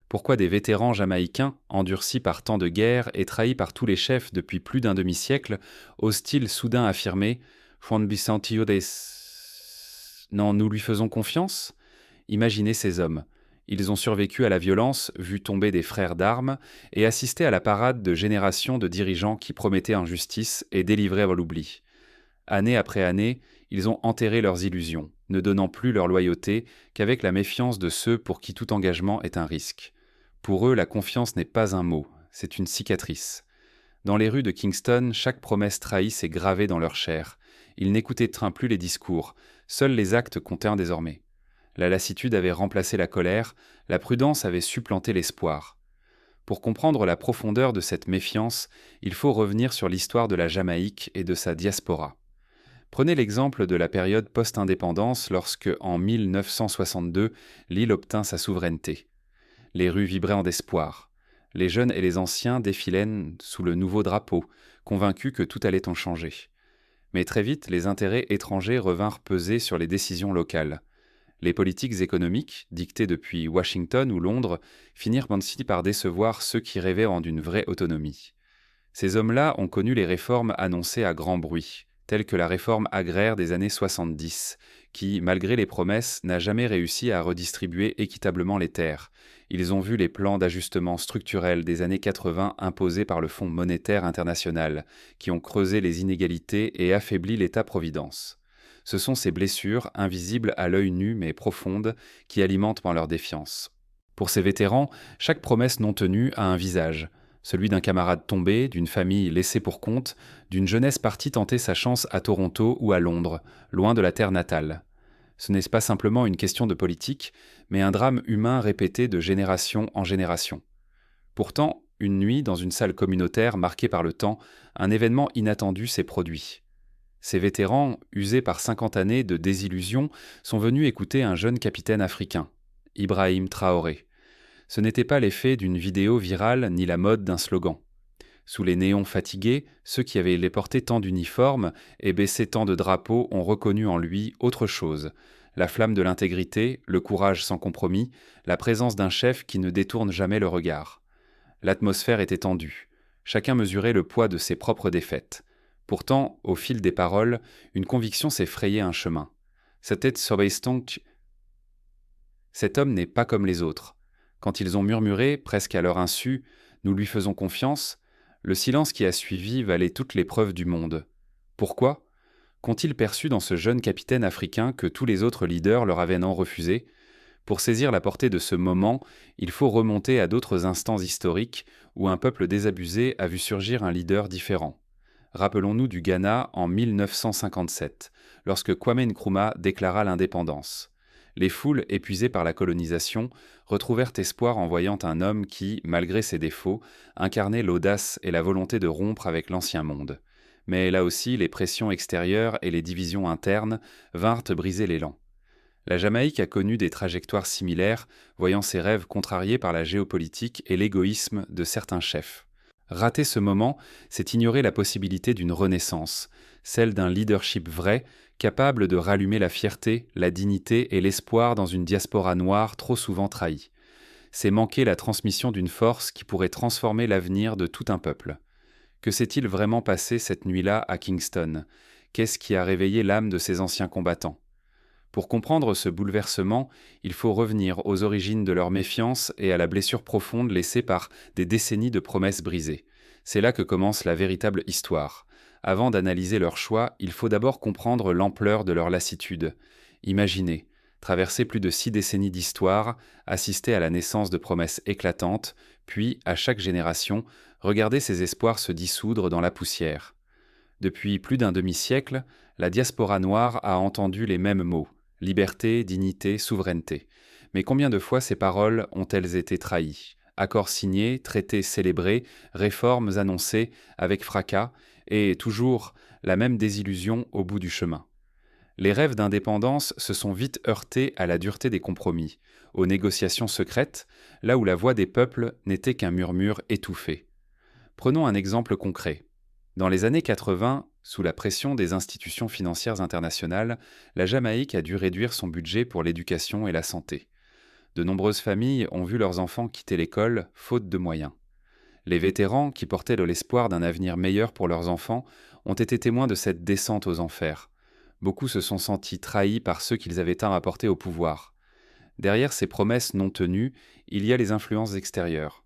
Pourquoi des vétérans jamaïcains, endurcis par tant de guerres et trahis par tous les chefs depuis plus d'un demi-siècle, osent-ils soudain affirmer Juan Vicente des... Non, nous lui faisons confiance? Imaginez ces hommes. Ils ont survécu à la violence, vu tomber des frères d'armes, et assisté à la parade de générations de dirigeants qui promettaient injustice et délivraient à l'oubli. Année après année, ils ont enterré leurs illusions, ne donnant plus leur loyauté qu'avec la méfiance de ceux pour qui tout engagement est un risque. Pour eux, la confiance n'est pas un mot, c'est une cicatrice. Dans les rues de Kingston, chaque promesse trahie s'est gravée dans leur chair. Ils n'écoutaient plus les discours, seuls les actes comptaient désormais. La lassitude avait remplacé la colère, la prudence avait supplanté l'espoir. Pour comprendre la profondeur de cette méfiance, il faut revenir sur l'histoire de la Jamaïque et de sa diaspora. Prenez l'exemple de la période post-indépendance lorsque, en 1962, l'île obtint sa souveraineté. Les rues vibraient d'espoir. Les jeunes et les anciens défilaient sous le nouveau drapeau, convaincus que tout allait en changer. Mais très vite, les intérêts étrangers revinrent peser sur les décisions locales. Les politiques économiques, dictées depuis Washington ou Londres, finirent ainsi par décevoir ceux qui rêvaient d'une vraie autonomie. Ces hommes-là ont connu les réformes annoncées à grand bruit, telles que la réforme agraire des années 70, qui, malgré les promesses, n'a jamais réussi à redistribuer équitablement les terres. Ils ont vu les plans d'ajustement structurel des années 80 imposés par le Fonds monétaire international, qui ont creusé les inégalités et affaibli l'État-providence. Ce sont ces blessures, invisibles à l'œil nu mais profondes, qui alimentent leur défiance. Pour ces vétérans, chaque promesse non tenue a un visage, celui d'un camarade tombé, d'une famille laissée pour compte, d'une jeunesse partie tenter sa chance à Toronto ou à Londres, loin de la terre natale. Ce n'est pas simplement une question de politique, mais un drame humain répété de génération en génération. Pourtant, une nuit, dans une salle communautaire marquée par le temps, un événement inattendu s'est produit. Ces vétérans, usés par 50 années de désillusion, sont venus écouter un jeune capitaine africain, Ibrahim Traoré. Ce n'était pas l'effet d'une vidéo virale ni la mode d'un slogan. Sous les néons fatigués, ceux qui avaient porté tant d'uniformes et baissé tant de drapeaux ont reconnu en lui autre chose. La flamme de l'intégrité, le courage sans compromis, la présence d'un chef qui ne détourne jamais le regard. L'atmosphère était tendue. Chacun mesurait le poids de ses propres défaites. Pourtant, au fil des paroles, une conviction s'est frayé un chemin. Cet homme n'est pas comme les autres. Quand ils ont murmuré, presque à leur insu, « Nous lui faisons confiance », le silence qui a suivi valait toutes les preuves du monde. Pourquoi ? Qu'ont-ils perçu dans ce jeune capitaine africain que tous les autres leaders leur avaient refusé ? Pour saisir la portée de ce moment, il faut remonter à d'autres instants historiques où un peuple désabusé a vu surgir un leader différent. Rappelons-nous du Ghana en 1957, lorsque Kwame Nkrumah déclara l'indépendance. Les foules, épuisées par la colonisation, retrouvèrent espoir en voyant un homme qui, malgré ses défauts, incarnait l'audace et la volonté de rompre avec l'ancien monde. Mais là aussi, les pressions extérieures et les divisions internes vinrent briser l'élan. La Jamaïque a connu des trajectoires similaires, voyant ses rêves contrariés par la géopolitique et l'égoïsme de certains chefs. Rater ce moment, c'est ignorer la possibilité d'une renaissance, celle d'un leadership vrai, capable de rallumer la fierté, la dignité et l'espoir dans une diaspora noire trop souvent trahie. C'est manquer la transmission d'une force qui pourrait transformer l'avenir de tout un peuple. Que s'est-il vraiment passé cette nuit-là à Kingston ? Qu'est-ce qui a réveillé l'âme de ces anciens combattants ? Pour comprendre ce bouleversement, il faut revenir aux origines de leur méfiance et à la blessure profonde laissée par des décennies de promesses brisées. C'est là que commence la véritable histoire. Avant d'analyser leurs choix, il faut d'abord comprendre l'ampleur de leur lassitude. Imaginez, traverser plus de 6 décennies d'histoire, assister à la naissance de promesses éclatantes, puis, à chaque génération, regarder ces espoirs se dissoudre dans la poussière. Depuis plus d'un demi-siècle, la diaspora noire a entendu les mêmes mots. Liberté, dignité, souveraineté. Mais combien de fois ces paroles ont-elles été trahies ? Accords signés, traités célébrés, réformes annoncées avec fracas, et toujours la même désillusion au bout du chemin. Les rêves d'indépendance se sont vite heurtés à la dureté des compromis, aux négociations secrètes, là où la voix des peuples n'était qu'un murmure étouffé. Prenons un exemple concret. Dans les années 80, sous la pression des institutions financières internationales, la Jamaïque a dû réduire son budget pour l'éducation et la santé. De nombreuses familles ont vu leurs enfants quitter l'école, faute de moyens. Les vétérans, qui portaient de l'espoir d'un avenir meilleur pour leurs enfants, ont été témoins de cette descente aux enfers. Beaucoup se sont sentis trahis par ceux qu'ils avaient tant apportés au pouvoir. Derrière ces promesses non tenues, il y a les influences extérieures.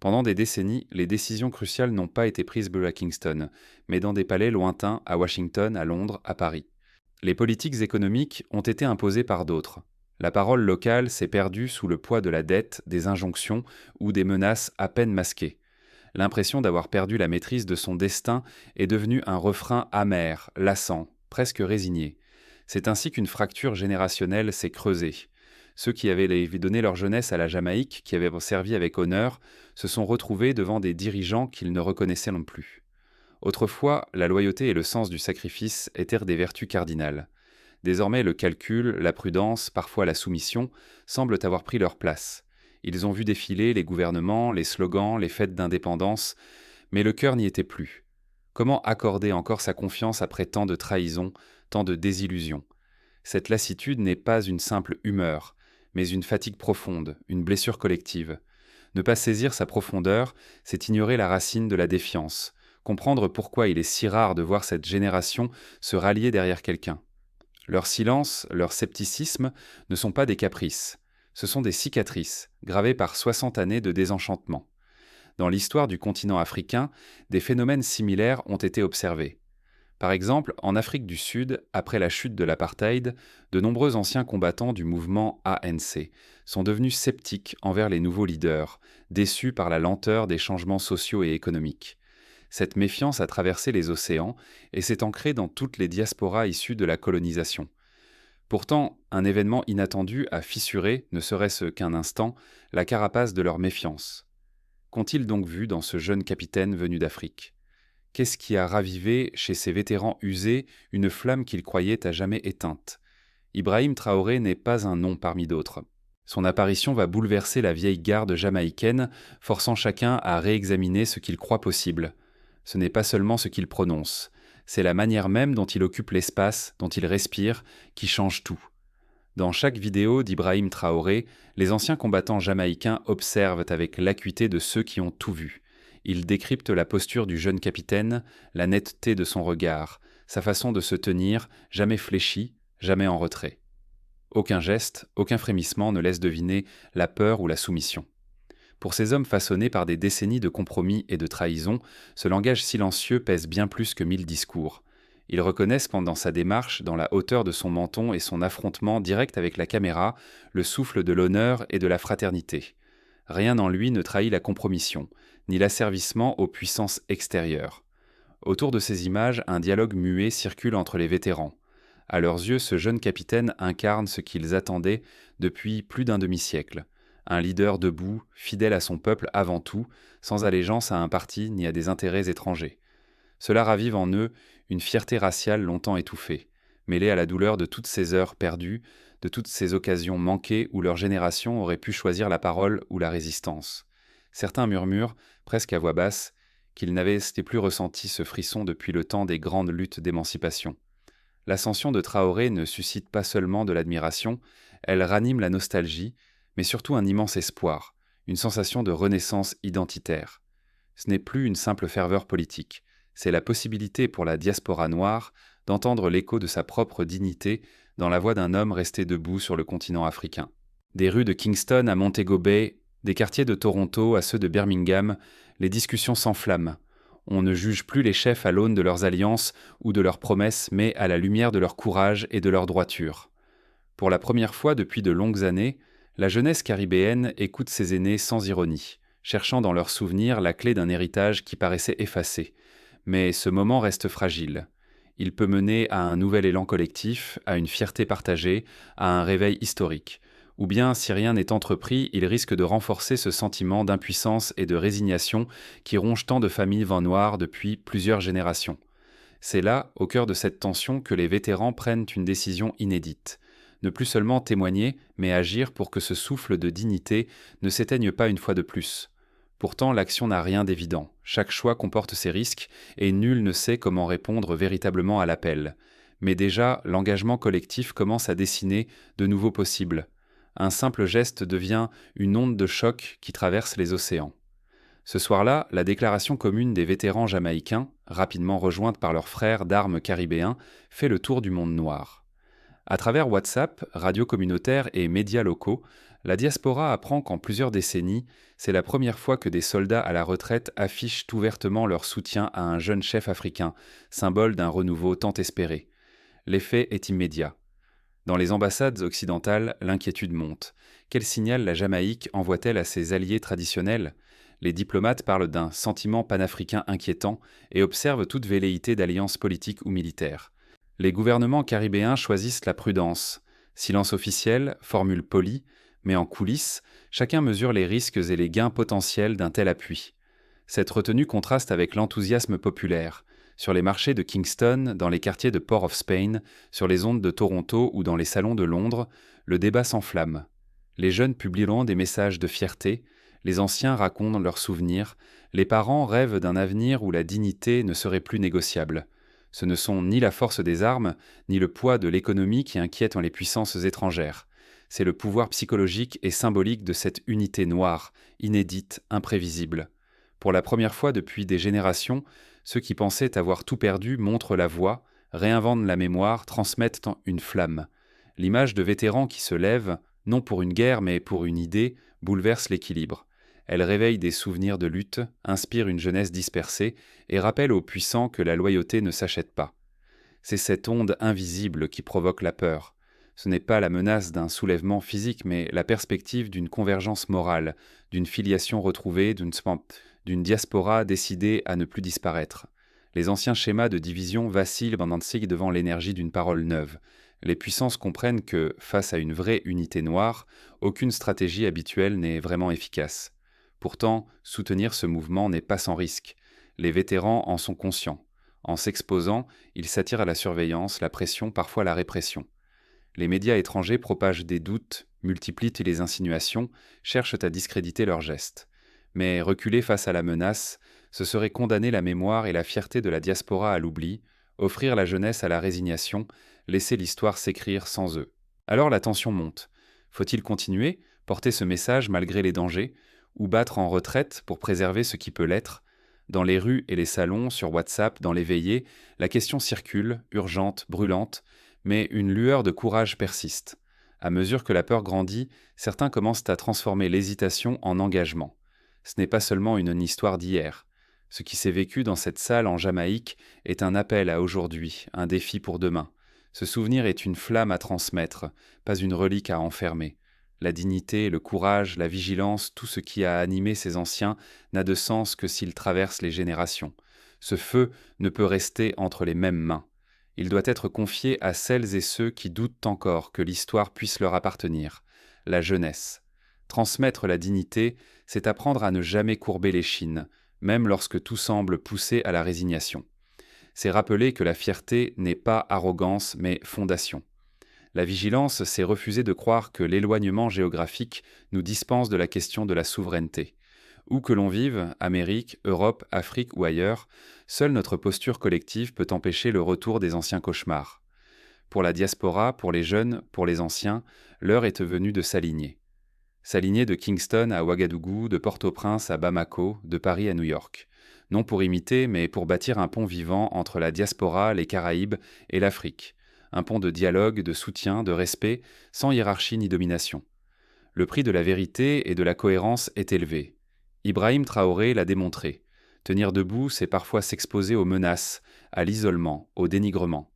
Pendant des décennies, les décisions cruciales n'ont pas été prises à Kingston, mais dans des palais lointains à Washington, à Londres, à Paris. Les politiques économiques ont été imposées par d'autres. La parole locale s'est perdue sous le poids de la dette, des injonctions ou des menaces à peine masquées. L'impression d'avoir perdu la maîtrise de son destin est devenue un refrain amer, lassant, presque résigné. C'est ainsi qu'une fracture générationnelle s'est creusée. Ceux qui avaient donné leur jeunesse à la Jamaïque, qui avaient servi avec honneur, se sont retrouvés devant des dirigeants qu'ils ne reconnaissaient non plus. Autrefois, la loyauté et le sens du sacrifice étaient des vertus cardinales. Désormais, le calcul, la prudence, parfois la soumission, semblent avoir pris leur place. Ils ont vu défiler les gouvernements, les slogans, les fêtes d'indépendance, mais le cœur n'y était plus. Comment accorder encore sa confiance après tant de trahisons, tant de désillusions ? Cette lassitude n'est pas une simple humeur, mais une fatigue profonde, une blessure collective. Ne pas saisir sa profondeur, c'est ignorer la racine de la défiance, comprendre pourquoi il est si rare de voir cette génération se rallier derrière quelqu'un. Leur silence, leur scepticisme ne sont pas des caprices, ce sont des cicatrices, gravées par 60 années de désenchantement. Dans l'histoire du continent africain, des phénomènes similaires ont été observés. Par exemple, en Afrique du Sud, après la chute de l'apartheid, de nombreux anciens combattants du mouvement ANC sont devenus sceptiques envers les nouveaux leaders, déçus par la lenteur des changements sociaux et économiques. Cette méfiance a traversé les océans et s'est ancrée dans toutes les diasporas issues de la colonisation. Pourtant, un événement inattendu a fissuré, ne serait-ce qu'un instant, la carapace de leur méfiance. Qu'ont-ils donc vu dans ce jeune capitaine venu d'Afrique ? Qu'est-ce qui a ravivé chez ces vétérans usés une flamme qu'ils croyaient à jamais éteinte ? Ibrahim Traoré n'est pas un nom parmi d'autres. Son apparition va bouleverser la vieille garde jamaïcaine, forçant chacun à réexaminer ce qu'il croit possible. Ce n'est pas seulement ce qu'il prononce, c'est la manière même dont il occupe l'espace, dont il respire, qui change tout. Dans chaque vidéo d'Ibrahim Traoré, les anciens combattants jamaïcains observent avec l'acuité de ceux qui ont tout vu. Ils décryptent la posture du jeune capitaine, la netteté de son regard, sa façon de se tenir, jamais fléchi, jamais en retrait. Aucun geste, aucun frémissement ne laisse deviner la peur ou la soumission. Pour ces hommes façonnés par des décennies de compromis et de trahison, ce langage silencieux pèse bien plus que 1000 discours. Ils reconnaissent pendant sa démarche, dans la hauteur de son menton et son affrontement direct avec la caméra, le souffle de l'honneur et de la fraternité. Rien en lui ne trahit la compromission, ni l'asservissement aux puissances extérieures. Autour de ces images, un dialogue muet circule entre les vétérans. À leurs yeux, ce jeune capitaine incarne ce qu'ils attendaient depuis plus d'un demi-siècle. Un leader debout, fidèle à son peuple avant tout, sans allégeance à un parti ni à des intérêts étrangers. Cela ravive en eux une fierté raciale longtemps étouffée, mêlée à la douleur de toutes ces heures perdues, de toutes ces occasions manquées où leur génération aurait pu choisir la parole ou la résistance. Certains murmurent, presque à voix basse, qu'ils n'avaient plus ressenti ce frisson depuis le temps des grandes luttes d'émancipation. L'ascension de Traoré ne suscite pas seulement de l'admiration, elle ranime la nostalgie, mais surtout un immense espoir, une sensation de renaissance identitaire. Ce n'est plus une simple ferveur politique, c'est la possibilité pour la diaspora noire d'entendre l'écho de sa propre dignité dans la voix d'un homme resté debout sur le continent africain. Des rues de Kingston à Montego Bay, des quartiers de Toronto à ceux de Birmingham, les discussions s'enflamment. On ne juge plus les chefs à l'aune de leurs alliances ou de leurs promesses, mais à la lumière de leur courage et de leur droiture. Pour la première fois depuis de longues années, la jeunesse caribéenne écoute ses aînés sans ironie, cherchant dans leurs souvenirs la clé d'un héritage qui paraissait effacé. Mais ce moment reste fragile. Il peut mener à un nouvel élan collectif, à une fierté partagée, à un réveil historique. Ou bien, si rien n'est entrepris, il risque de renforcer ce sentiment d'impuissance et de résignation qui ronge tant de familles vent noir depuis plusieurs générations. C'est là, au cœur de cette tension, que les vétérans prennent une décision inédite. Ne plus seulement témoigner, mais agir pour que ce souffle de dignité ne s'éteigne pas une fois de plus. Pourtant, l'action n'a rien d'évident. Chaque choix comporte ses risques, et nul ne sait comment répondre véritablement à l'appel. Mais déjà, l'engagement collectif commence à dessiner de nouveaux possibles. Un simple geste devient une onde de choc qui traverse les océans. Ce soir-là, la déclaration commune des vétérans jamaïcains, rapidement rejointe par leurs frères d'armes caribéens, fait le tour du monde noir. À travers WhatsApp, radios communautaires et médias locaux, la diaspora apprend qu'en plusieurs décennies, c'est la première fois que des soldats à la retraite affichent ouvertement leur soutien à un jeune chef africain, symbole d'un renouveau tant espéré. L'effet est immédiat. Dans les ambassades occidentales, l'inquiétude monte. Quel signal la Jamaïque envoie-t-elle à ses alliés traditionnels ? Les diplomates parlent d'un sentiment panafricain inquiétant et observent toute velléité d'alliance politique ou militaire. Les gouvernements caribéens choisissent la prudence. Silence officiel, formule polie, mais en coulisses, chacun mesure les risques et les gains potentiels d'un tel appui. Cette retenue contraste avec l'enthousiasme populaire. Sur les marchés de Kingston, dans les quartiers de Port of Spain, sur les ondes de Toronto ou dans les salons de Londres, le débat s'enflamme. Les jeunes publieront des messages de fierté, les anciens racontent leurs souvenirs, les parents rêvent d'un avenir où la dignité ne serait plus négociable. Ce ne sont ni la force des armes, ni le poids de l'économie qui inquiètent les puissances étrangères. C'est le pouvoir psychologique et symbolique de cette unité noire, inédite, imprévisible. Pour la première fois depuis des générations, ceux qui pensaient avoir tout perdu montrent la voie, réinventent la mémoire, transmettent une flamme. L'image de vétérans qui se lèvent, non pour une guerre mais pour une idée, bouleverse l'équilibre. Elle réveille des souvenirs de lutte, inspire une jeunesse dispersée et rappelle aux puissants que la loyauté ne s'achète pas. C'est cette onde invisible qui provoque la peur. Ce n'est pas la menace d'un soulèvement physique, mais la perspective d'une convergence morale, d'une filiation retrouvée, d'une diaspora décidée à ne plus disparaître. Les anciens schémas de division vacillent devant l'énergie d'une parole neuve. Les puissances comprennent que, face à une vraie unité noire, aucune stratégie habituelle n'est vraiment efficace. Pourtant, soutenir ce mouvement n'est pas sans risque. Les vétérans en sont conscients. En s'exposant, ils s'attirent à la surveillance, la pression, parfois la répression. Les médias étrangers propagent des doutes, multiplient les insinuations, cherchent à discréditer leurs gestes. Mais reculer face à la menace, ce serait condamner la mémoire et la fierté de la diaspora à l'oubli, offrir la jeunesse à la résignation, laisser l'histoire s'écrire sans eux. Alors la tension monte. Faut-il continuer, porter ce message malgré les dangers, ou battre en retraite pour préserver ce qui peut l'être ? Dans les rues et les salons, sur WhatsApp, dans les veillées, la question circule, urgente, brûlante, mais une lueur de courage persiste. À mesure que la peur grandit, certains commencent à transformer l'hésitation en engagement. Ce n'est pas seulement une histoire d'hier. Ce qui s'est vécu dans cette salle en Jamaïque est un appel à aujourd'hui, un défi pour demain. Ce souvenir est une flamme à transmettre, pas une relique à enfermer. La dignité, le courage, la vigilance, tout ce qui a animé ces anciens n'a de sens que s'il traverse les générations. Ce feu ne peut rester entre les mêmes mains. Il doit être confié à celles et ceux qui doutent encore que l'histoire puisse leur appartenir, la jeunesse. Transmettre la dignité, c'est apprendre à ne jamais courber l'échine, même lorsque tout semble pousser à la résignation. C'est rappeler que la fierté n'est pas arrogance, mais fondation. La vigilance, c'est refuser de croire que l'éloignement géographique nous dispense de la question de la souveraineté. Où que l'on vive, Amérique, Europe, Afrique ou ailleurs, seule notre posture collective peut empêcher le retour des anciens cauchemars. Pour la diaspora, pour les jeunes, pour les anciens, l'heure est venue de s'aligner. S'aligner de Kingston à Ouagadougou, de Port-au-Prince à Bamako, de Paris à New York. Non pour imiter, mais pour bâtir un pont vivant entre la diaspora, les Caraïbes et l'Afrique. Un pont de dialogue, de soutien, de respect, sans hiérarchie ni domination. Le prix de la vérité et de la cohérence est élevé. Ibrahim Traoré l'a démontré. Tenir debout, c'est parfois s'exposer aux menaces, à l'isolement, au dénigrement.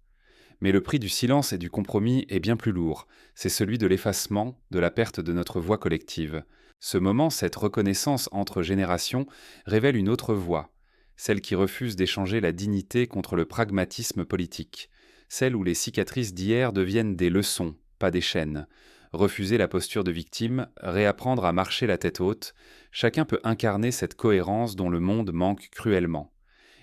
Mais le prix du silence et du compromis est bien plus lourd. C'est celui de l'effacement, de la perte de notre voix collective. Ce moment, cette reconnaissance entre générations, révèle une autre voix, celle qui refuse d'échanger la dignité contre le pragmatisme politique. Celle où les cicatrices d'hier deviennent des leçons, pas des chaînes. Refuser la posture de victime, réapprendre à marcher la tête haute, chacun peut incarner cette cohérence dont le monde manque cruellement.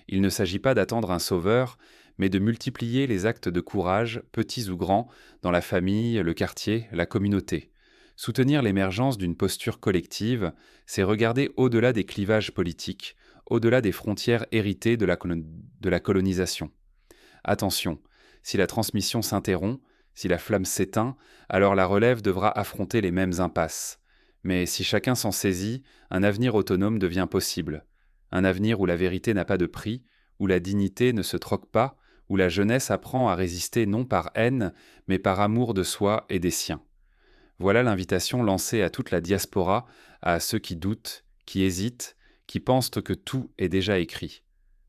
Il ne s'agit pas d'attendre un sauveur, mais de multiplier les actes de courage, petits ou grands, dans la famille, le quartier, la communauté. Soutenir l'émergence d'une posture collective, c'est regarder au-delà des clivages politiques, au-delà des frontières héritées de la colonisation. Attention, si la transmission s'interrompt, Si la flamme s'éteint, alors la relève devra affronter les mêmes impasses. Mais si chacun s'en saisit, un avenir autonome devient possible. Un avenir où la vérité n'a pas de prix, où la dignité ne se troque pas, où la jeunesse apprend à résister non par haine, mais par amour de soi et des siens. Voilà l'invitation lancée à toute la diaspora, à ceux qui doutent, qui hésitent, qui pensent que tout est déjà écrit.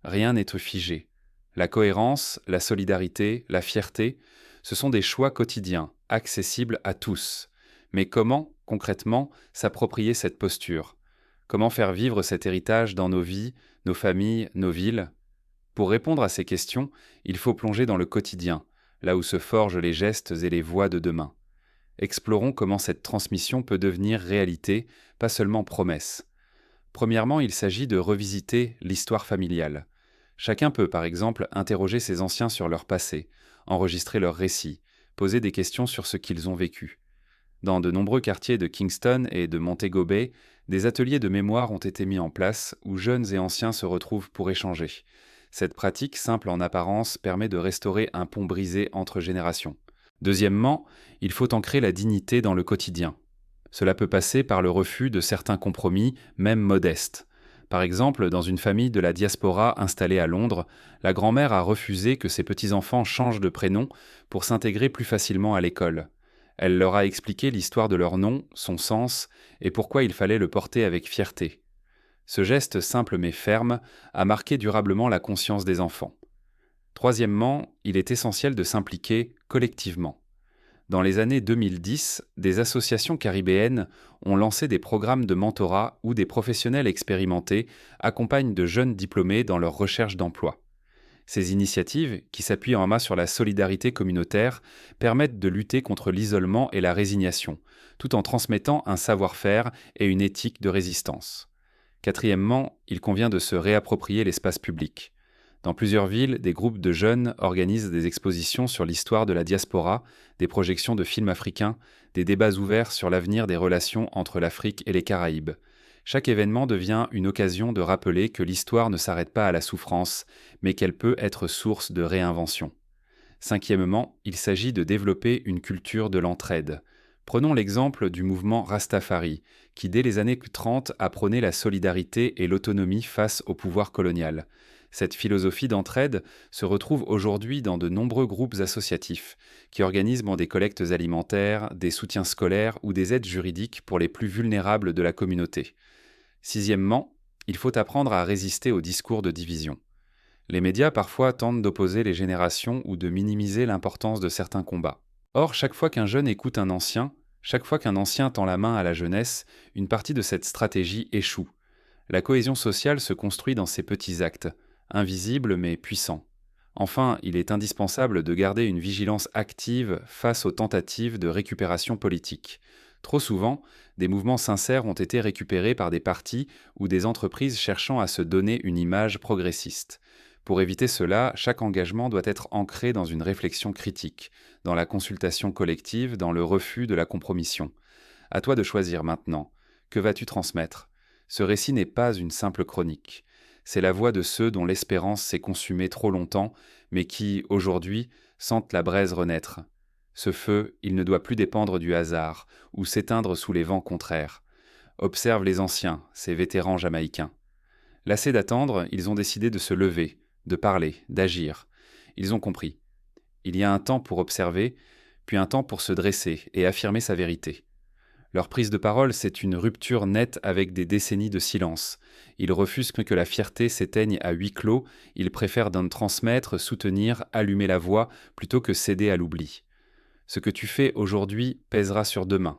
Rien n'est figé. La cohérence, la solidarité, la fierté, ce sont des choix quotidiens, accessibles à tous. Mais comment, concrètement, s'approprier cette posture? Comment faire vivre cet héritage dans nos vies, nos familles, nos villes? Pour répondre à ces questions, il faut plonger dans le quotidien, là où se forgent les gestes et les voix de demain. Explorons comment cette transmission peut devenir réalité, pas seulement promesse. Premièrement, il s'agit de revisiter l'histoire familiale. Chacun peut, par exemple, interroger ses anciens sur leur passé, enregistrer leurs récits, poser des questions sur ce qu'ils ont vécu. Dans de nombreux quartiers de Kingston et de Montego Bay, des ateliers de mémoire ont été mis en place où jeunes et anciens se retrouvent pour échanger. Cette pratique, simple en apparence, permet de restaurer un pont brisé entre générations. Deuxièmement, il faut ancrer la dignité dans le quotidien. Cela peut passer par le refus de certains compromis, même modestes. Par exemple, dans une famille de la diaspora installée à Londres, la grand-mère a refusé que ses petits-enfants changent de prénom pour s'intégrer plus facilement à l'école. Elle leur a expliqué l'histoire de leur nom, son sens, et pourquoi il fallait le porter avec fierté. Ce geste simple mais ferme a marqué durablement la conscience des enfants. Troisièmement, il est essentiel de s'impliquer collectivement. Dans les années 2010, des associations caribéennes ont lancé des programmes de mentorat où des professionnels expérimentés accompagnent de jeunes diplômés dans leur recherche d'emploi. Ces initiatives, qui s'appuient en masse sur la solidarité communautaire, permettent de lutter contre l'isolement et la résignation, tout en transmettant un savoir-faire et une éthique de résistance. Quatrièmement, il convient de se réapproprier l'espace public. Dans plusieurs villes, des groupes de jeunes organisent des expositions sur l'histoire de la diaspora, des projections de films africains, des débats ouverts sur l'avenir des relations entre l'Afrique et les Caraïbes. Chaque événement devient une occasion de rappeler que l'histoire ne s'arrête pas à la souffrance, mais qu'elle peut être source de réinvention. Cinquièmement, il s'agit de développer une culture de l'entraide. Prenons l'exemple du mouvement Rastafari, qui dès les années 30 a prôné la solidarité et l'autonomie face au pouvoir colonial. Cette philosophie d'entraide se retrouve aujourd'hui dans de nombreux groupes associatifs, qui organisent des collectes alimentaires, des soutiens scolaires ou des aides juridiques pour les plus vulnérables de la communauté. Sixièmement, il faut apprendre à résister aux discours de division. Les médias parfois tentent d'opposer les générations ou de minimiser l'importance de certains combats. Or, chaque fois qu'un jeune écoute un ancien, chaque fois qu'un ancien tend la main à la jeunesse, une partie de cette stratégie échoue. La cohésion sociale se construit dans ces petits actes, invisibles mais puissants. Enfin, il est indispensable de garder une vigilance active face aux tentatives de récupération politique. Trop souvent, des mouvements sincères ont été récupérés par des partis ou des entreprises cherchant à se donner une image progressiste. Pour éviter cela, chaque engagement doit être ancré dans une réflexion critique, dans la consultation collective, dans le refus de la compromission. À toi de choisir maintenant. Que vas-tu transmettre? Ce récit n'est pas une simple chronique. C'est la voix de ceux dont l'espérance s'est consumée trop longtemps, mais qui, aujourd'hui, sentent la braise renaître. Ce feu, il ne doit plus dépendre du hasard, ou s'éteindre sous les vents contraires. Observe les anciens, ces vétérans jamaïcains. Lassés d'attendre, ils ont décidé de se lever, de parler, d'agir. Ils ont compris. Il y a un temps pour observer, puis un temps pour se dresser et affirmer sa vérité. Leur prise de parole, c'est une rupture nette avec des décennies de silence. Ils refusent que la fierté s'éteigne à huis clos, ils préfèrent transmettre, soutenir, allumer la voix, plutôt que céder à l'oubli. Ce que tu fais aujourd'hui pèsera sur demain.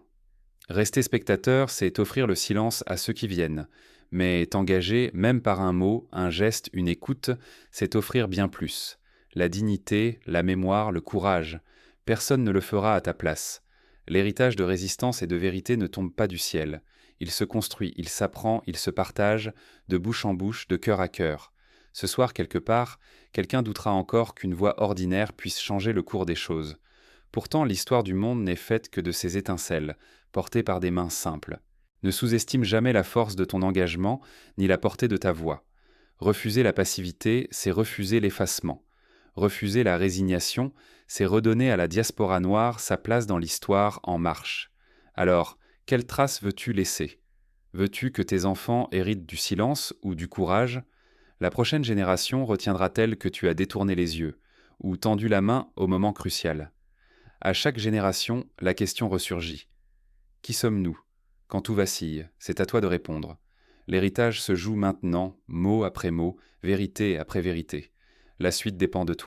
Rester spectateur, c'est offrir le silence à ceux qui viennent. Mais t'engager, même par un mot, un geste, une écoute, c'est offrir bien plus. La dignité, la mémoire, le courage. Personne ne le fera à ta place. L'héritage de résistance et de vérité ne tombe pas du ciel. Il se construit, il s'apprend, il se partage, de bouche en bouche, de cœur à cœur. Ce soir, quelque part, quelqu'un doutera encore qu'une voix ordinaire puisse changer le cours des choses. Pourtant, l'histoire du monde n'est faite que de ces étincelles, portées par des mains simples. Ne sous-estime jamais la force de ton engagement, ni la portée de ta voix. Refuser la passivité, c'est refuser l'effacement. Refuser la résignation, c'est redonner à la diaspora noire sa place dans l'histoire en marche. Alors, quelle trace veux-tu laisser ? Veux-tu que tes enfants héritent du silence ou du courage ? La prochaine génération retiendra-t-elle que tu as détourné les yeux ou tendu la main au moment crucial ? À chaque génération, la question ressurgit. Qui sommes-nous ? Quand tout vacille, c'est à toi de répondre. L'héritage se joue maintenant, mot après mot, vérité après vérité. La suite dépend de toi.